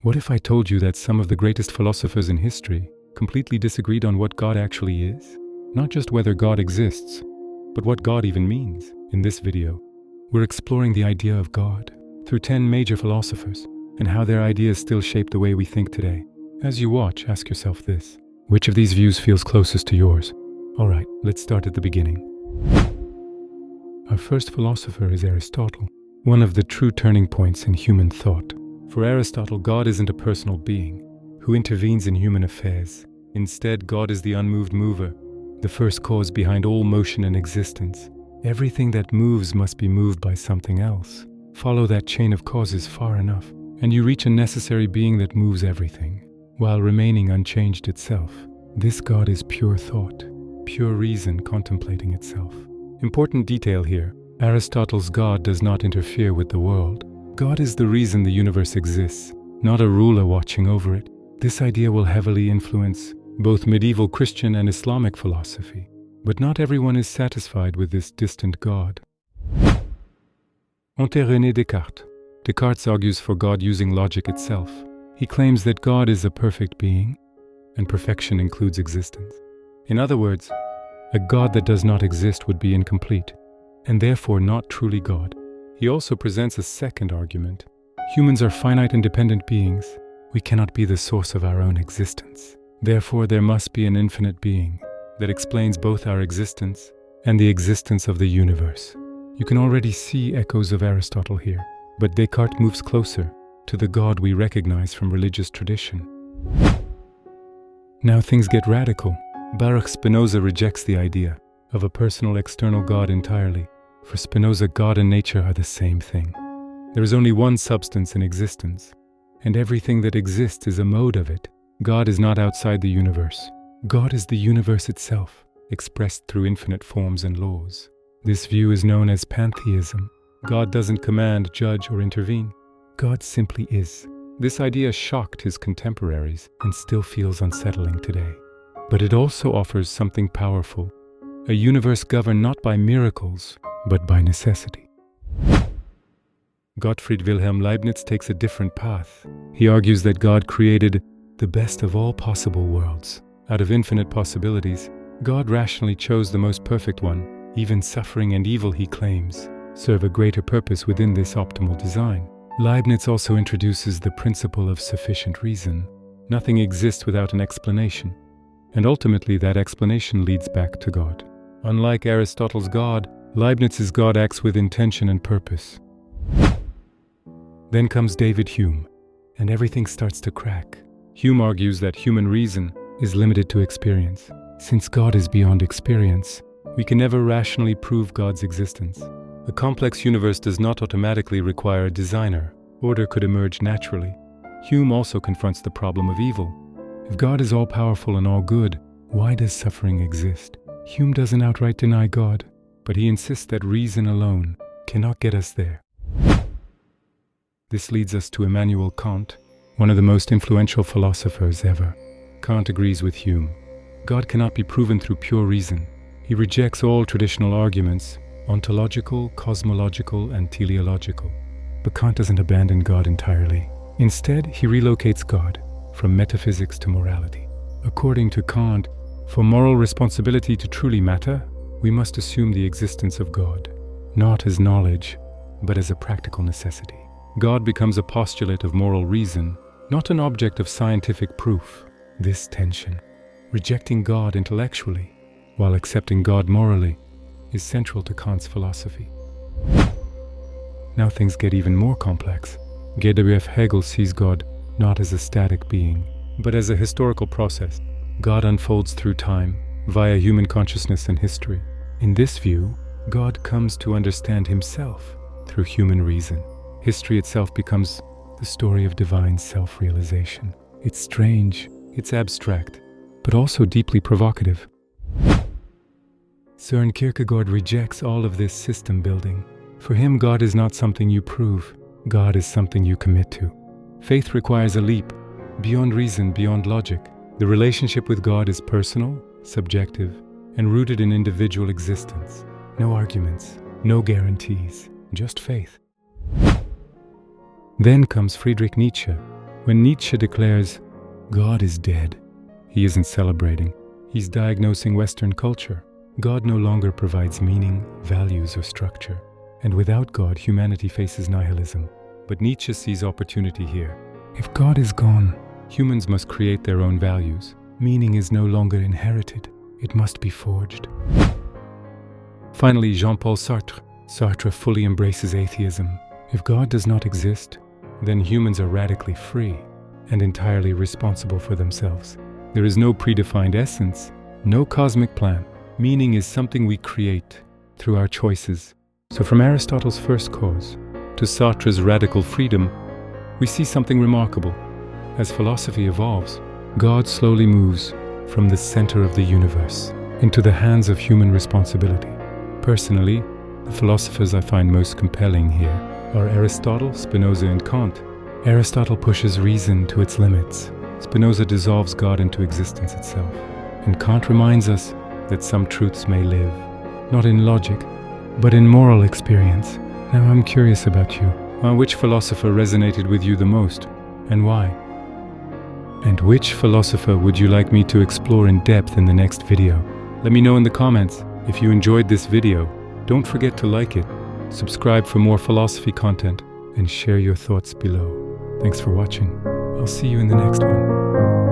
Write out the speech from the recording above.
What if I told you that some of the greatest philosophers in history completely disagreed on what God actually is? Not just whether God exists, but what God even means. In this video, we're exploring the idea of God through 10 major philosophers and how their ideas still shape the way we think today. As you watch, ask yourself this: which of these views feels closest to yours? Alright, let's start at the beginning. Our first philosopher is Aristotle, one of the true turning points in human thought. For Aristotle, God isn't a personal being who intervenes in human affairs. Instead, God is the unmoved mover, the first cause behind all motion and existence. Everything that moves must be moved by something else. Follow that chain of causes far enough, and you reach a necessary being that moves everything, while remaining unchanged itself. This God is pure thought, pure reason contemplating itself. Important detail here: Aristotle's God does not interfere with the world. God is the reason the universe exists, not a ruler watching over it. This idea will heavily influence both medieval Christian and Islamic philosophy, but not everyone is satisfied with this distant God. René Descartes. Descartes argues for God using logic itself. He claims that God is a perfect being, and perfection includes existence. In other words, a God that does not exist would be incomplete, and therefore not truly God. He also presents a second argument. Humans are finite and dependent beings. We cannot be the source of our own existence. Therefore, there must be an infinite being that explains both our existence and the existence of the universe. You can already see echoes of Aristotle here, but Descartes moves closer to the God we recognize from religious tradition. Now things get radical. Baruch Spinoza rejects the idea of a personal external God entirely. For Spinoza, God and nature are the same thing. There is only one substance in existence, and everything that exists is a mode of it. God is not outside the universe. God is the universe itself, expressed through infinite forms and laws. This view is known as pantheism. God doesn't command, judge, or intervene. God simply is. This idea shocked his contemporaries and still feels unsettling today. But it also offers something powerful: a universe governed not by miracles, but by necessity. Gottfried Wilhelm Leibniz takes a different path. He argues that God created the best of all possible worlds. Out of infinite possibilities, God rationally chose the most perfect one. Even suffering and evil, he claims, serve a greater purpose within this optimal design. Leibniz also introduces the principle of sufficient reason. Nothing exists without an explanation, and ultimately that explanation leads back to God. Unlike Aristotle's God, Leibniz's God acts with intention and purpose. Then comes David Hume, and everything starts to crack. Hume argues that human reason is limited to experience. Since God is beyond experience, we can never rationally prove God's existence. A complex universe does not automatically require a designer. Order could emerge naturally. Hume also confronts the problem of evil. If God is all-powerful and all-good, why does suffering exist? Hume doesn't outright deny God, but he insists that reason alone cannot get us there. This leads us to Immanuel Kant, one of the most influential philosophers ever. Kant agrees with Hume. God cannot be proven through pure reason. He rejects all traditional arguments, ontological, cosmological, and teleological. But Kant doesn't abandon God entirely. Instead, he relocates God from metaphysics to morality. According to Kant, for moral responsibility to truly matter, we must assume the existence of God, not as knowledge, but as a practical necessity. God becomes a postulate of moral reason, not an object of scientific proof. This tension, rejecting God intellectually while accepting God morally, is central to Kant's philosophy. Now things get even more complex. G.W.F. Hegel sees God not as a static being, but as a historical process. God unfolds through time, via human consciousness and history. In this view, God comes to understand himself through human reason. History itself becomes the story of divine self-realization. It's strange, it's abstract, but also deeply provocative. Søren Kierkegaard rejects all of this system building. For him, God is not something you prove. God is something you commit to. Faith requires a leap, beyond reason, beyond logic. The relationship with God is personal, subjective, and rooted in individual existence. No arguments, no guarantees, just faith. Then comes Friedrich Nietzsche, When Nietzsche declares, God is dead, he isn't celebrating. He's diagnosing Western culture. God no longer provides meaning, values, or structure. And without God, humanity faces nihilism. But Nietzsche sees opportunity here. If God is gone, humans must create their own values. Meaning is no longer inherited. It must be forged. Finally, Jean-Paul Sartre. Sartre fully embraces atheism. If God does not exist, then humans are radically free and entirely responsible for themselves. There is no predefined essence, no cosmic plan. Meaning is something we create through our choices. So from Aristotle's first cause to Sartre's radical freedom, we see something remarkable. As philosophy evolves, God slowly moves from the center of the universe into the hands of human responsibility. Personally, the philosophers I find most compelling here are Aristotle, Spinoza, and Kant. Aristotle pushes reason to its limits. Spinoza dissolves God into existence itself. And Kant reminds us that some truths may live, not in logic, but in moral experience. Now I'm curious about you. Which philosopher resonated with you the most, and why? And which philosopher would you like me to explore in depth in the next video? Let me know in the comments. If you enjoyed this video, don't forget to like it, subscribe for more philosophy content, and share your thoughts below. Thanks for watching. I'll see you in the next one.